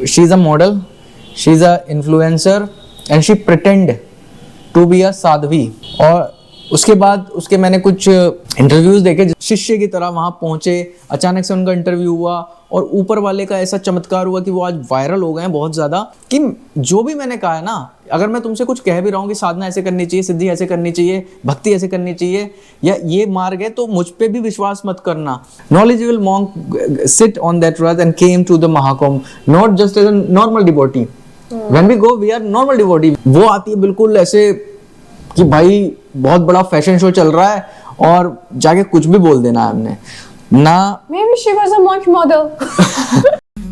She is a model, she is a influencer and she pretend to be a sadhvi. और उसके बाद उसके मैंने कुछ इंटरव्यूज देखे, शिष्य की तरह वहाँ पहुँचे, अचानक से उनका इंटरव्यू हुआ और ऊपर वाले का ऐसा चमत्कार हुआ कि वो आज वायरल हो गए हैं बहुत ज़्यादा। कि जो भी मैंने कहा है ना, अगर मैं तुमसे कुछ कह भी रहा हूँ कि साधना ऐसे करनी चाहिए, सिद्धि ऐसे करनी चाहिए, भक्ति ऐसे करनी चाहिए, या ये मार्ग है, तो मुझ पे भी विश्वास मत करना। knowledgeable monk sit on that rod and came to the Mahakumbh, not just as a normal devotee. When we go, we are normal devotee. वो आती है बिल्कुल ऐसे कि भाई बहुत बड़ा फैशन शो चल रहा है और जाके कुछ भी बोल देना है हमने ना। Maybe she was a monk model.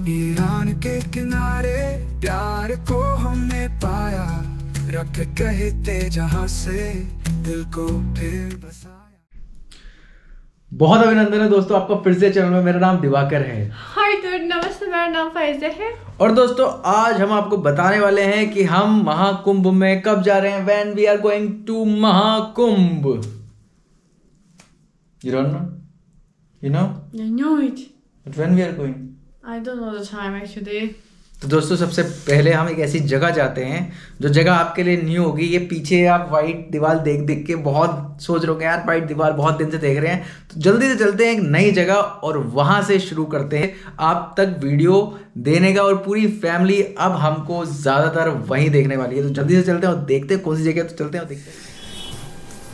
Iran के किनारे प्यार को हमने पाया, रख कहते जहां से दिल को फिर बसाया। बहुत अभिनंदन है दोस्तों आपका फिर से चैनल में। मेरा नाम दिवाकर है। हाय दुर्ड, नमस्ते, मेरा नाम फाइज़ा है। और दोस्तों आज हम आपको बताने वाले हैं कि हम महाकुंभ में कब जा रहे हैं। When we are going to Mahakumbh. You don't know? You know? I know it. But when we are going? I don't know the time actually. तो दोस्तों सबसे पहले हम एक ऐसी जगह जाते हैं जो जगह आपके लिए न्यू होगी। ये पीछे आप वाइट दीवार देख देख के बहुत सोच रहे हो यार, वाइट दीवार बहुत दिन से देख रहे हैं, तो जल्दी से चलते हैं एक नई जगह और वहां से शुरू करते हैं आप तक वीडियो देने का। और पूरी फैमिली अब हमको ज़्यादातर वहीं देखने वाली है, तो जल्दी से चलते हैं और देखते हैं कौन सी जगह। तो चलते हैं और देखते हैं।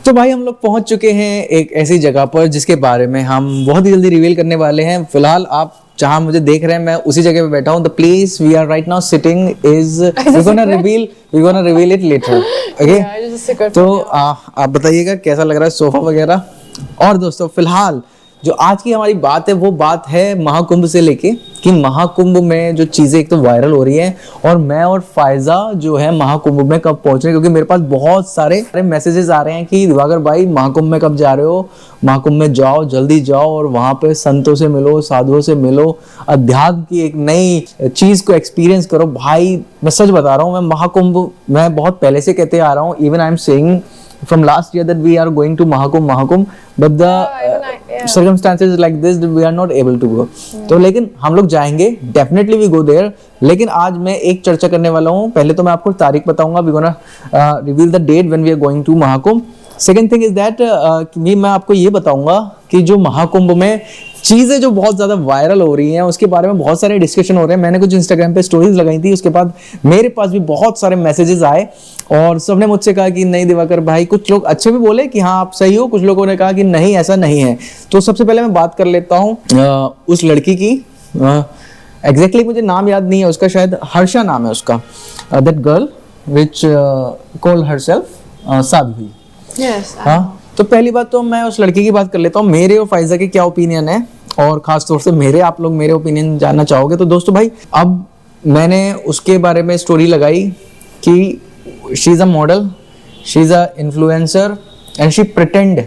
तो भाई हम लोग पहुंच चुके हैं एक ऐसी जगह पर जिसके बारे में हम बहुत ही जल्दी रिवील करने वाले हैं। फिलहाल आप जहां मुझे देख रहे हैं मैं उसी जगह पे बैठा हूं। The place we are right now sitting is we gonna reveal it later. Okay, तो आप बताइएगा कैसा लग रहा है सोफा वगैरह। और दोस्तों फिलहाल जो आज की हमारी बात है वो बात है महाकुंभ से लेके, कि महाकुंभ में जो चीज़ें एक तो वायरल हो रही हैं और मैं और फायजा जो है महाकुंभ में कब पहुंच रहे हैं, क्योंकि मेरे पास बहुत सारे मैसेजेस आ रहे हैं कि दिवाकर भाई महाकुंभ में कब जा रहे हो, महाकुंभ में जाओ, जल्दी जाओ और वहाँ पे संतों से मिलो, साधुओं से मिलो, अध्यात्म की एक नई चीज़ को एक्सपीरियंस करो। भाई मैं सच बता रहा हूँ, मैं महाकुंभ मैं बहुत पहले से कहते आ रहा हूँ, even I am saying from last year that we are going to Mahakumbh, but the circumstances like this we are not able to go. तो लेकिन हम लोग जाएंगे, definitely we go there। लेकिन आज मैं एक चर्चा करने वाला हूँ। पहले तो मैं आपको तारीख बताऊंगा, we gonna reveal the date when we are going to Mahakumbh। Second thing is that मैं आपको ये बताऊंगा कि जो महाकुंभ में चीज़ें जो बहुत ज़्यादा वायरल हो रही हैं उसके बारे में बहुत सारे डिस्कशन हो रहे हैं। मैंने कुछ इंस्टाग्राम पे स्टोरीज लगाई थी, उसके बाद मेरे पास भी बहुत सारे मैसेजेस आए और सबने मुझसे कहा कि नहीं दिवाकर भाई, कुछ लोग अच्छे भी बोले कि हाँ आप सही हो, कुछ लोगों ने कहा कि नहीं ऐसा नहीं है। तो सबसे पहले मैं बात कर लेता हूँ उस लड़की की। एग्जैक्टली मुझे नाम याद नहीं है उसका, शायद हर्षा नाम है उसका। That girl which called herself Sadhvi. हाँ, तो पहली बात तो मैं उस लड़की की बात कर लेता हूँ। मेरे और फायजा के क्या ओपिनियन है और खास तौर से मेरे, आप लोग मेरे ओपिनियन जानना चाहोगे। तो दोस्तों भाई अब मैंने उसके बारे में स्टोरी लगाई कि she is a model, she is a influencer and she pretend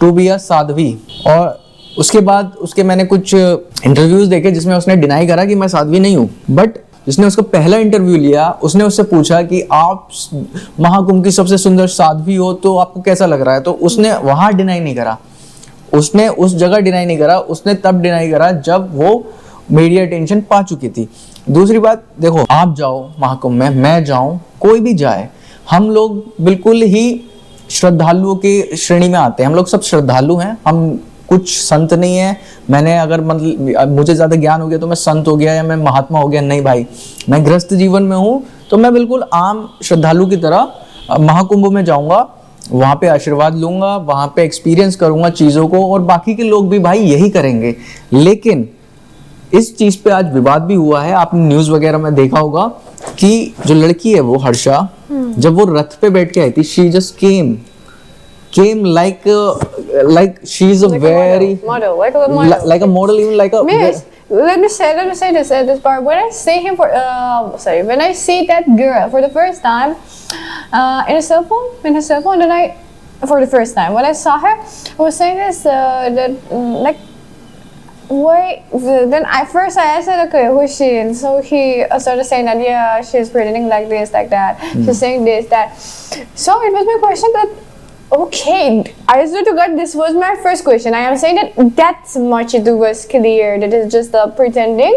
to be a sadhvi. और उसके बाद उसके मैंने कुछ इंटरव्यूज देखे जिसमें उसने डिनाई करा कि मैं साध्वी नहीं हूँ। बट जिसने उसका पहला इंटरव्यू लिया उसने उससे पूछा कि आप महाकुंभ की सबसे सुंदर साध्वी हो तो आपको कैसा लग रहा है, तो उसने वहां डिनाई नहीं करा, उसने उस जगह डिनाई नहीं करा, उसने तब डिनाई करा जब वो मीडिया अटेंशन पा चुकी थी। दूसरी बात देखो, आप जाओ महाकुंभ में, मैं जाऊं, कोई भी जाए, हम लोग बिल्कुल ही श्रद्धालुओं की श्रेणी में आते हैं। हम लोग सब श्रद्धालु हैं, हम कुछ संत नहीं है। मैंने अगर मतलब मुझे ज़्यादा ज्ञान हो गया तो मैं संत हो गया या मैं महात्मा हो गया, नहीं भाई, मैं गृहस्थ जीवन में हूँ। तो मैं बिल्कुल आम श्रद्धालु की तरह महाकुंभ में जाऊँगा, वहाँ पे आशीर्वाद लूँगा, वहाँ पे एक्सपीरियंस करूँगा चीज़ों को, और बाकी के लोग भी भाई यही करेंगे। लेकिन इस चीज़ पे आज विवाद भी हुआ है। आपने न्यूज़ वगैरह में देखा होगा कि जो लड़की है वो हर्षा, जब वो रथ पे बैठ के आई थी, she just came like she's a very model, like a model, even like a Miss, let me say this part. When I see him when I see that girl for the first time in her cell phone, then for the first time when I saw her, I was saying this like wait. Then I said, okay, who is she? And so he started saying that yeah, she's pretending like this, like that. She's saying this, that. So it was my question that. Okay, I swear to God, this was my first question. I am saying that much it was clear that it's just pretending.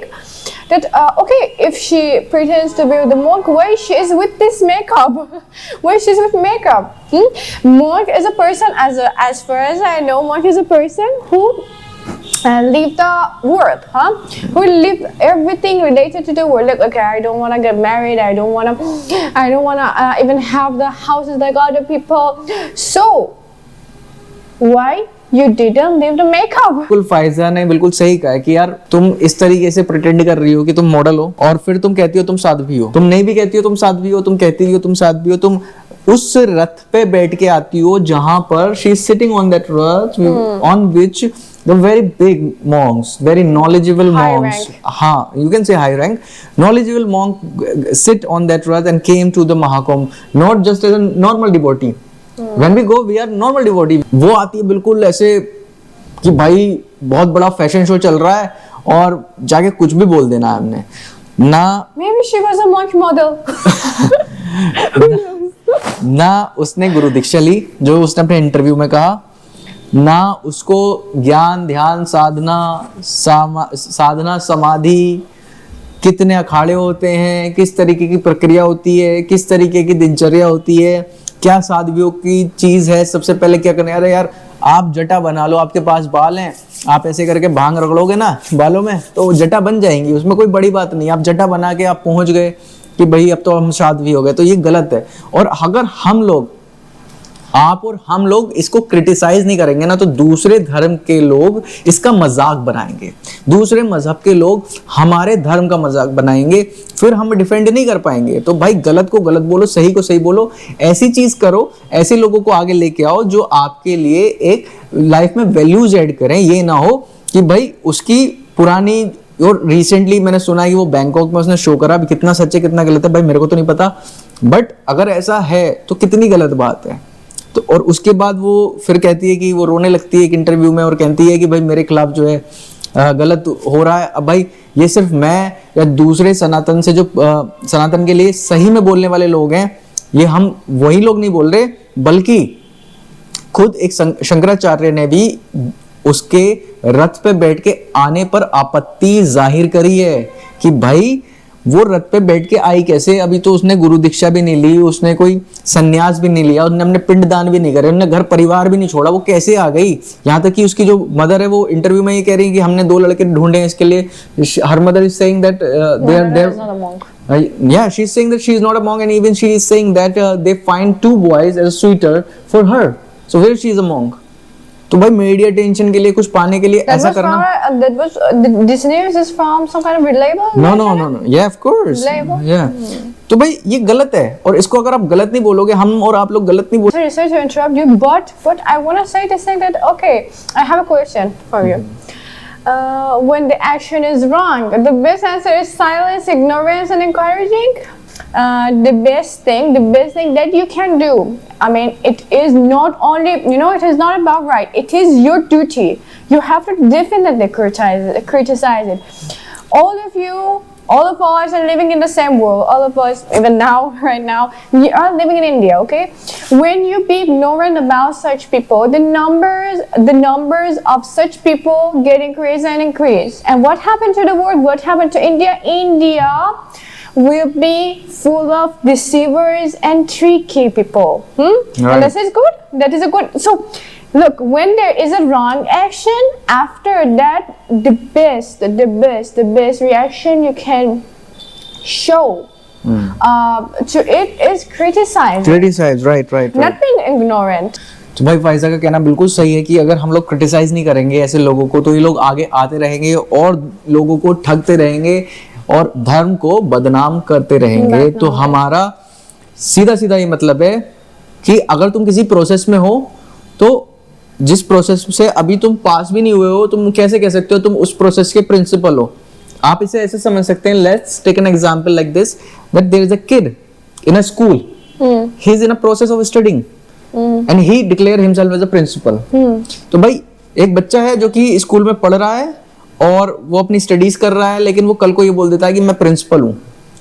that okay, if she pretends to be the monk, why she is with this makeup? Why she's with makeup? Monk is a person, as far as I know, monk is a person who leave the world, who leave everything related to the world. Like, okay, I don't want to get married, I don't want to even have the houses like other people. So why you didn't leave the makeup? बिल्कुल फायजा ने बिल्कुल सही कहा है कि यार तुम इस तरीके से प्रिटेंड कर रही हो कि तुम मॉडल हो और फिर तुम कहती हो तुम साध्वी हो, तुम नहीं भी कहती हो तुम साध्वी हो, तुम कहती हो तुम साध्वी हो, तुम उस रथ पे बैठ के आती हो जहां पर she is sitting on that rath on which the very big monks, very knowledgeable High monks, rank. you can say high rank, knowledgeable monk sit on that rath and came to the Mahakumbh, not just as a normal devotee. When we go, we are normal devotee. वो आती है बिल्कुल ऐसे कि भाई बहुत बड़ा fashion show चल रहा है और जाके कुछ भी बोल देना है हमने ना. Maybe she was a monk model. ना उसने गुरु दीक्षा ली जो उसने अपने इंटरव्यू में कहा, ना उसको ज्ञान ध्यान साधना समाधि कितने अखाड़े होते हैं, किस तरीके की प्रक्रिया होती है, किस तरीके की दिनचर्या होती है, क्या साधवियों की चीज है. सबसे पहले क्या करना है, अरे यार आप जटा बना लो, आपके पास बाल हैं, आप ऐसे करके भांग रगड़ोगे ना बालों में तो जटा बन जाएंगी, उसमें कोई बड़ी बात नहीं. आप जटा बना के आप पहुंच गए कि भाई अब तो हम साध्वी हो गए, तो ये गलत है. और अगर हम लोग आप और हम लोग इसको क्रिटिसाइज नहीं करेंगे ना तो दूसरे धर्म के लोग इसका मजाक बनाएंगे, दूसरे मजहब के लोग हमारे धर्म का मजाक बनाएंगे, फिर हम डिफेंड नहीं कर पाएंगे. तो भाई गलत को गलत बोलो, सही को सही बोलो, ऐसी चीज करो, ऐसे लोगों को आगे लेके आओ जो आपके लिए एक लाइफ में वैल्यूज ऐड करें. ये ना हो कि भाई उसकी पुरानी, और रिसेंटली मैंने सुना है कि वो बैंकॉक में उसने शो करा, अभी कितना सच है कितना गलत है भाई मेरे को तो नहीं पता, बट अगर ऐसा है तो कितनी गलत बात है. तो और उसके बाद वो फिर कहती है कि वो रोने लगती है एक इंटरव्यू में और कहती है कि भाई मेरे खिलाफ जो है गलत हो रहा है. अब भाई ये सिर्फ मैं या दूसरे सनातन से जो सनातन के लिए सही में बोलने वाले लोग हैं, ये हम वही लोग नहीं बोल रहे, बल्कि खुद एक शंकराचार्य ने भी उसके रथ पे बैठ के आने पर आपत्ति जाहिर करी है कि भाई वो रथ पे बैठ के आई कैसे. अभी तो उसने गुरु दीक्षा भी नहीं ली, उसने कोई सन्यास भी नहीं लिया, उसने अपने पिंडदान भी नहीं करे, उसने घर परिवार भी नहीं छोड़ा, वो कैसे आ गई. यहाँ तक कि उसकी जो मदर है वो इंटरव्यू में ये कह रही है कि हमने 2 लड़के ढूंढे हैं इसके लिए. Her mother is saying that yeah, she's saying that she is not a monk, and even she is saying that they find 2 boys as suitor for her. So where she is a monk? तो भाई media attention के लिए कुछ पाने के लिए ऐसा करना. This news is from some kind of label? No. Yeah, of course. Label? Yeah. तो भाई ये गलत है और इसको अगर आप गलत नहीं बोलोगे, हम और आप लोग गलत नहीं बोल. Sorry to interrupt you, but I want to say this thing that okay, I have a question for you. When the action is wrong, the best answer is silence, ignorance, and encouraging. The best thing that you can do, I mean, it is not only, it is not about right, it is your duty. You have to definitely criticize it. All of us are living in the same world. All of us, even now, right now, we are living in India, okay? When you be ignorant about such people, the numbers of such people get increased and increased. And what happened to the world? What happened to India? India will be full of deceivers and tricky people. Right. And this is good. That is a good. So, look, when there is a wrong action, after that, the best reaction you can show to it is criticize. Right. Not being ignorant. तो भाई Pfizer का कहना बिल्कुल सही है कि अगर हम लोग क्रिटिसाइज नहीं करेंगे ऐसे लोगों को तो ये लोग आगे आते रहेंगे और लोगों को ठगते रहेंगे और धर्म को बदनाम करते रहेंगे. तो हमारा सीधा ये मतलब है कि अगर तुम किसी प्रोसेस में हो तो जिस प्रोसेस से अभी तुम पास भी नहीं हुए हो, तुम कैसे कह सकते हो तुम उस प्रोसेस के प्रिंसिपल हो. आप इसे ऐसे समझ सकते हैं, let's take an example like this, that there is a kid in a school, he is in a process of studying and he declare himself as a principal. तो भाई एक बच्चा है जो कि स्कूल में पढ़ रहा है और वो अपनी स्टडीज कर रहा है, लेकिन वो कल को ये बोल देता है कि मैं प्रिंसिपल हूं.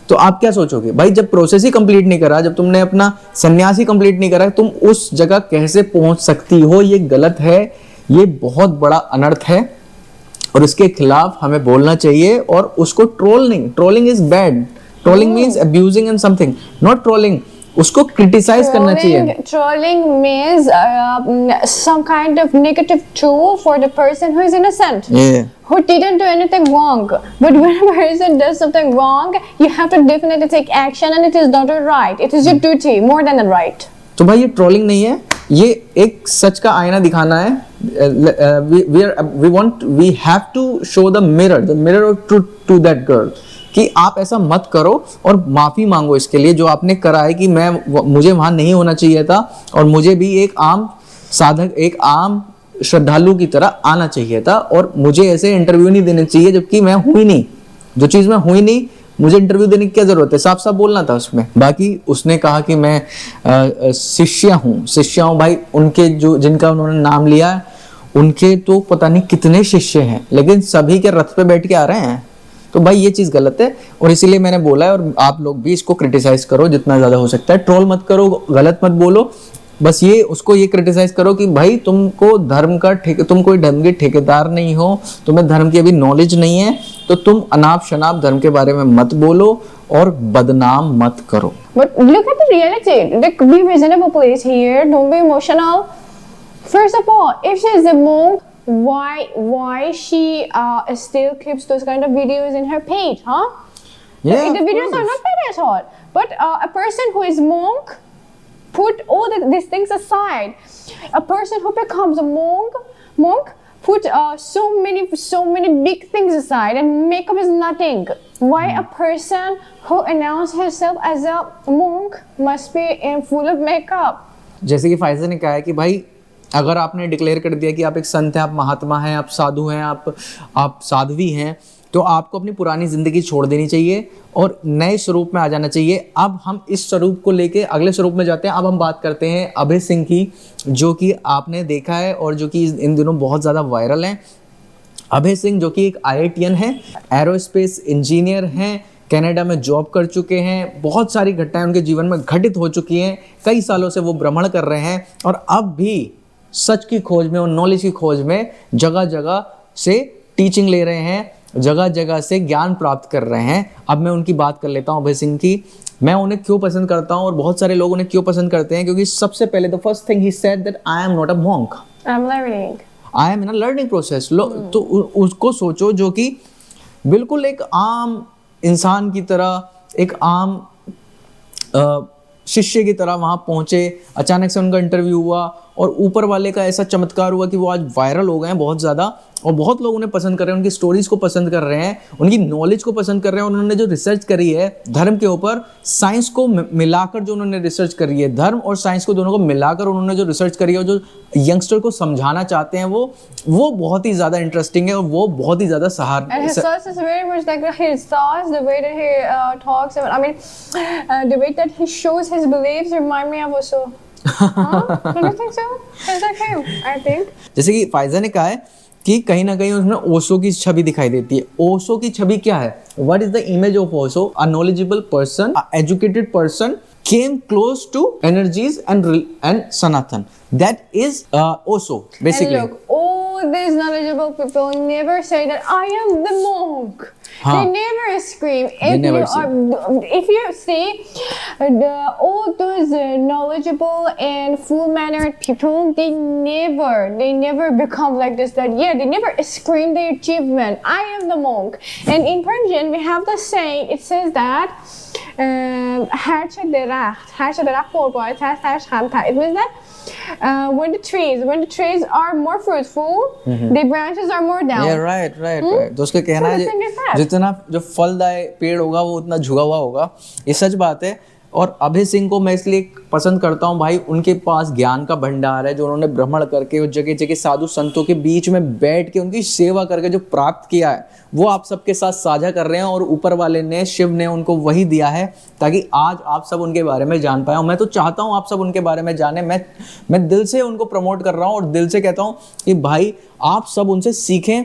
तो आप क्या सोचोगे भाई, जब प्रोसेस ही कंप्लीट नहीं करा, जब तुमने अपना सन्यास ही कंप्लीट नहीं करा, तुम उस जगह कैसे पहुंच सकती हो. ये गलत है, ये बहुत बड़ा अनर्थ है. और इसके खिलाफ हमें बोलना चाहिए और उसको ट्रोल नहीं, trolling is bad, trolling means abusing and something, not trolling, उसको क्रिटिसाइज करना चाहिए। Trolling means some kind of negative tool for the person who is innocent, who didn't do anything wrong. But when a person does something wrong, you have to definitely take action, and it is not a right. It is your duty more than a right. तो भाई ये trolling नहीं है, ये एक सच का आईना दिखाना है। we have to show the mirror of truth to that girl, कि आप ऐसा मत करो और माफी मांगो इसके लिए जो आपने करा है, कि मुझे वहां नहीं होना चाहिए था और मुझे भी एक आम साधक, एक आम श्रद्धालु की तरह आना चाहिए था और मुझे ऐसे इंटरव्यू नहीं देने चाहिए जबकि मैं हुई नहीं, जो चीज मैं हुई नहीं मुझे इंटरव्यू देने की क्या जरूरत है, साफ साफ बोलना था उसमें। बाकी उसने कहा कि मैं शिष्य हूँ भाई, उनके जो जिनका उन्होंने नाम लिया उनके तो पता नहीं कितने शिष्य हैं, लेकिन सभी के रथ पे बैठ के आ रहे हैं, तो भाई ये चीज गलत है। और इसीलिए मैंने बोला है, और आप लोग भी इसको क्रिटिसाइज करो जितना ज्यादा हो सकता है, ट्रोल मत करो, गलत मत बोलो, बस ये उसको ये क्रिटिसाइज करो कि भाई तुमको तुम कोई धर्म के ठेकेदार नहीं हो, तुम्हें धर्म की अभी नॉलेज नहीं है, तो तुम अनाप शनाप धर्म के बारे में मत बोलो और बदनाम मत करो। But look at the reality. Like, be reasonable, please. Here, don't be emotional. First of all, if she is a monk, why she still keeps those kind of videos in her page, huh? Yeah, the videos are not bad at all. But a person who is monk, put all these things aside. A person who becomes a monk put so many big things aside, and makeup is nothing. Why a person who announces herself as a monk must be full of makeup? जैसे कि फायजा ने कहा है कि भाई अगर आपने declare कर दिया कि आप एक संत हैं, आप महात्मा हैं, आप साधु हैं, आप साध्वी हैं, तो आपको अपनी पुरानी जिंदगी छोड़ देनी चाहिए और नए स्वरूप में आ जाना चाहिए। अब हम इस स्वरूप को लेके अगले स्वरूप में जाते हैं। अब हम बात करते हैं अभय सिंह की, जो कि आपने देखा है और जो कि इन दिनों बहुत ज़्यादा वायरल हैं। अभय सिंह जो कि एक IITian है, एरोस्पेस इंजीनियर हैं, कनाडा में जॉब कर चुके हैं, बहुत सारी घटनाएं उनके जीवन में घटित हो चुकी हैं, कई सालों से वो भ्रमण कर रहे हैं और अब भी सच की खोज में और नॉलेज की खोज में जगह जगह से टीचिंग ले रहे हैं, जगह जगह से ज्ञान प्राप्त कर रहे हैं। अब मैं उनकी बात कर लेता हूँ अभय सिंह की। मैं उन्हें क्यों पसंद करता हूँ और बहुत सारे लोग उन्हें क्यों पसंद करते हैं, क्योंकि सबसे पहले the first thing he said that I am not a monk, I am in a learning process. तो उसको सोचो, जो कि बिल्कुल एक आम इंसान की तरह, एक आम शिष्य की तरह वहाँ पहुँचे, अचानक से उनका इंटरव्यू हुआ और ऊपर वाले का ऐसा चमत्कार हुआ कि वो आज वायरल हो गए हैं बहुत ज़्यादा और बहुत लोग उन्हें पसंद कर रहे हैं, उनकी स्टोरीज़ को पसंद कर रहे हैं, उनकी नॉलेज को पसंद कर रहे हैं। उन्होंने जो रिसर्च करी है धर्म के ऊपर, साइंस को मिलाकर जो उन्होंने रिसर्च करी है, धर्म और साइंस को दोनों को मिलाकर उन्होंने जो रिसर्च करी है और जो यंगस्टर को समझाना चाहते हैं, वो बहुत ही ज़्यादा इंटरेस्टिंग है और वो बहुत ही ज़्यादा And his thoughts is very much like his thoughts, the way that he talks about, I mean, the way that he shows his beliefs remind me of Osho. Don't you think so? Is that him? I think. जैसे कि फायजा ने कहा है कि कहीं ना कहीं उसमें ओशो की छवि दिखाई देती है। ओशो की छवि क्या है? What is the image of Osho? A knowledgeable person, a educated person came close to energies and Sanatan. That is Osho basically. And look, all these knowledgeable people never say that I am the monk. They never scream. If you see all those knowledgeable and full-mannered people, they never become like this. They never scream their achievement. I am the monk. And in Persian, we have the saying. It says that it means that when the trees are more fruitful, the branches are more down. Yeah, right. तो उसका कहना है जितना जो फलदायी पेड़ होगा वो उतना झुका हुआ होगा, ये सच बात है। और अभय सिंह को मैं इसलिए पसंद करता हूँ भाई, उनके पास ज्ञान का भंडार है जो उन्होंने भ्रमण करके जगह जगह साधु संतों के बीच में बैठ के उनकी सेवा करके जो प्राप्त किया है वो आप सबके साथ साझा कर रहे हैं और ऊपर वाले ने, शिव ने उनको वही दिया है ताकि आज आप सब उनके बारे में जान पाए। मैं तो चाहता हूँ आप सब उनके बारे में जाने, मैं दिल से उनको प्रमोट कर रहा हूँ और दिल से कहता हूँ कि भाई आप सब उनसे सीखें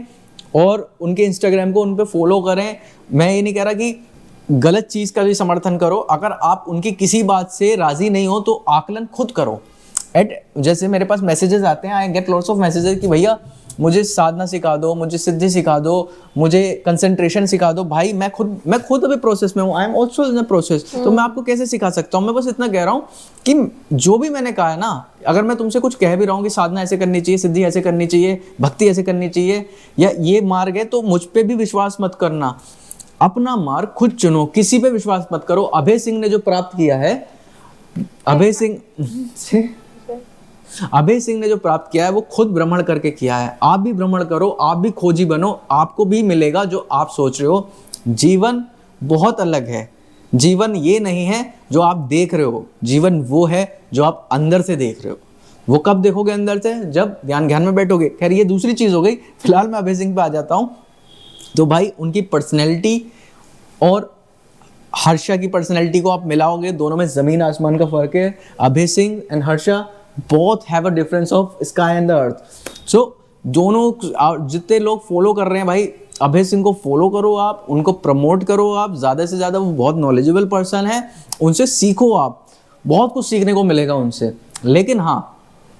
और उनके इंस्टाग्राम को उन पर फॉलो करें। मैं ये नहीं कह रहा कि गलत चीज का भी समर्थन करो, अगर आप उनकी किसी बात से राजी नहीं हो तो आकलन खुद करो। जैसे मेरे पास मैसेजेस आते हैं, I get lots of messages कि भैया मुझे साधना सिखा दो, मुझे सिद्धि सिखा दो, मुझे कंसंट्रेशन सिखा दो। भाई मैं खुद अभी प्रोसेस में हूँ, I am also in the process. तो मैं आपको कैसे सिखा सकता हूँ? मैं बस इतना कह रहा हूँ कि जो भी मैंने कहा है ना, अगर मैं तुमसे कुछ कह भी रहा हूँ कि साधना ऐसे करनी चाहिए, सिद्धि ऐसे करनी चाहिए, भक्ति ऐसे करनी चाहिए, या ये मार्ग है, तो मुझ पे भी विश्वास मत करना। अपना मार्ग खुद चुनो, किसी पे विश्वास मत करो। अभय सिंह ने जो प्राप्त किया है, अभय सिंह ने जो प्राप्त किया है वो खुद भ्रमण करके किया है। आप भी भ्रमण करो, आप भी खोजी बनो, आपको भी मिलेगा जो आप सोच रहे हो। जीवन बहुत अलग है। जीवन ये नहीं है जो आप देख रहे हो, जीवन वो है जो आप अंदर से देख रहे हो। वो कब देखोगे अंदर से? जब ध्यान में बैठोगे। खैर ये दूसरी चीज हो गई। फिलहाल मैं अभय सिंह पे आ जाता हूँ। तो भाई उनकी पर्सनैलिटी और हर्षा की पर्सनैलिटी को आप मिलाओगे, दोनों में जमीन आसमान का फर्क है। Abhay Singh and Harsha both have a difference of sky and the earth. So दोनों जितने लोग फॉलो कर रहे हैं भाई, अभय सिंह को फॉलो करो, आप उनको प्रमोट करो, आप ज़्यादा से ज़्यादा। वो बहुत नॉलेजेबल पर्सन है, उनसे सीखो, आप बहुत कुछ सीखने को मिलेगा उनसे। लेकिन हाँ,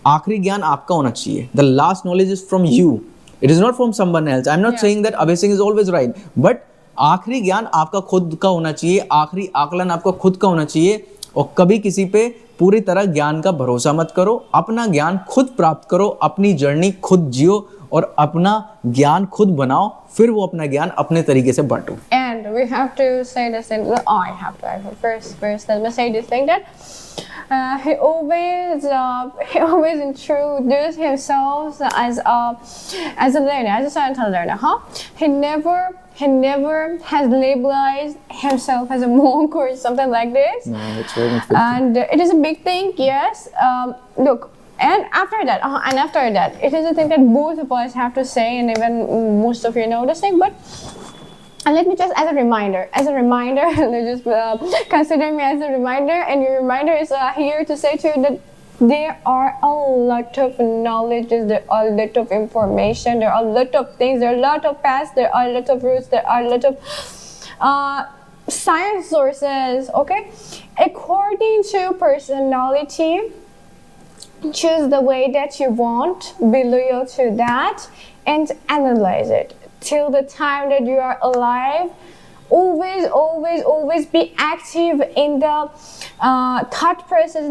आखिरी ज्ञान आपका होना चाहिए। The last knowledge is from you, it is not from someone else. I am not saying that Abhay Singh is always right, but आखिरी ज्ञान आपका खुद का होना चाहिए, आखिरी आकलन आपका खुद का होना चाहिए। और कभी किसी पे पूरी तरह ज्ञान का भरोसा मत करो। अपना ज्ञान खुद प्राप्त करो, अपनी जर्नी खुद जियो और अपना ज्ञान खुद बनाओ, फिर वो अपना ज्ञान अपने तरीके से बांटो। And we have to say this thing. Oh, I have to first let me say this thing that he always introduced himself as a learner, as a silent learner. He never has labelized himself as a monk or something like this. No, it's very much. And it is a big thing, yes. Look, and after that, it is a thing that both of us have to say, and even most of you know this thing. But let me just, as a reminder, let's just consider me as a reminder, and your reminder is here to say to you that there are a lot of knowledges, there are a lot of information, there are a lot of things, there are a lot of paths, there are a lot of routes, there are a lot of science sources, okay? According to personality, choose the way that you want, be loyal to that, and analyze it till the time that you are alive. Always be active in the thought process,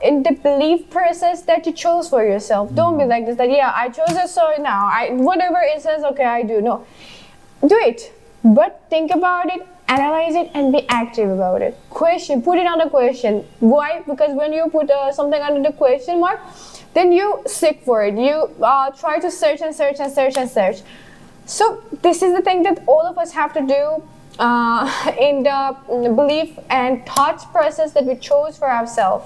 in the belief process that you chose for yourself. Don't be like this, that yeah, I chose it, so now whatever it says, okay, I do. No, do it, but think about it, analyze it, and be active about it. Question, put it on the question. Why? Because when you put something under the question mark, then you seek for it. You try to search and search and search and search. So this is the thing that all of us have to do in the belief and thought process that we chose for ourselves.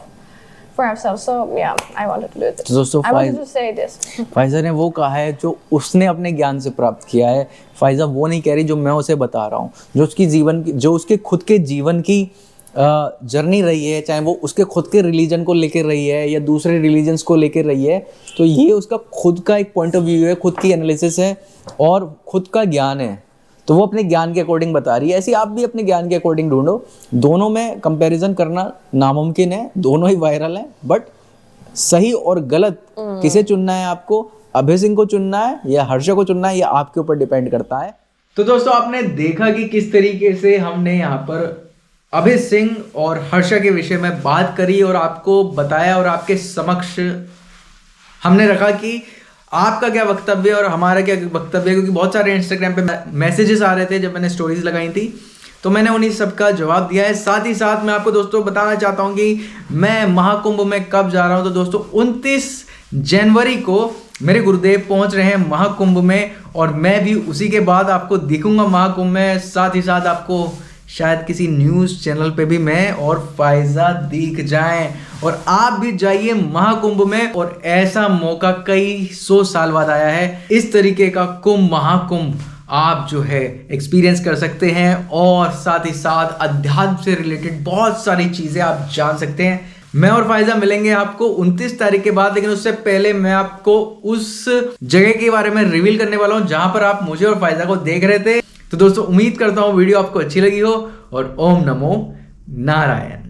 So yeah, I wanted to do this. दोस्तों, I wanted to say this. Pfizer ने वो कहा है जो उसने अपने ज्ञान से प्राप्त किया है। फाइजा वो नहीं कह रही जो मैं उसे बता रहा हूँ, जो उसकी जीवन की, जो उसके खुद के जीवन की जर्नी रही है, चाहे वो उसके खुद के रिलीजन को लेकर रही है या दूसरे रिलीजन्स को लेकर रही है, तो ये उसका खुद का एक पॉइंट ऑफ व्यू है, खुद की एनालिसिस है और खुद का ज्ञान है। तो वो अपने ज्ञान के अकॉर्डिंग बता रही है। ऐसे आप भी अपने ज्ञान के अकॉर्डिंग ढूंढो। दोनों में कंपैरिजन करना नामुमकिन है, दोनों ही वायरल हैं, बट सही और गलत किसे चुनना है आपको? अभय सिंह को चुनना है या हर्षा को चुनना है, ये आपके ऊपर डिपेंड करता है। तो दोस्तों, आपने देखा कि किस तरीके से हमने यहाँ पर अभय सिंह और हर्षा के विषय में बात करी और आपको बताया और आपके समक्ष हमने रखा कि आपका क्या वक्तव्य और हमारा क्या वक्तव्य है। क्योंकि बहुत सारे इंस्टाग्राम पे मैसेजेस आ रहे थे जब मैंने स्टोरीज लगाई थी, तो मैंने उन्हीं सब का जवाब दिया है। साथ ही साथ मैं आपको दोस्तों बताना चाहता हूँ कि मैं महाकुंभ में कब जा रहा हूँ। तो दोस्तों 29 जनवरी को मेरे गुरुदेव पहुँच रहे हैं महाकुंभ में और मैं भी उसी के बाद आपको दिखूंगा महाकुंभ में। साथ ही साथ आपको शायद किसी न्यूज़ चैनल पे भी मैं और फाइजा दिख जाएं और आप भी जाइए महाकुंभ में। और ऐसा मौका कई 100 साल बाद आया है। इस तरीके का कुंभ, महाकुंभ आप जो है एक्सपीरियंस कर सकते हैं और साथ ही साथ अध्यात्म से रिलेटेड बहुत सारी चीज़ें आप जान सकते हैं। मैं और फाइजा मिलेंगे आपको 29 तारीख के बाद, लेकिन उससे पहले मैं आपको उस जगह के बारे में रिवील करने वाला हूँ जहां पर आप मुझे और फाइजा को देख रहे थे। तो दोस्तों, उम्मीद करता हूँ वीडियो आपको अच्छी लगी हो और ओम नमो नारायण।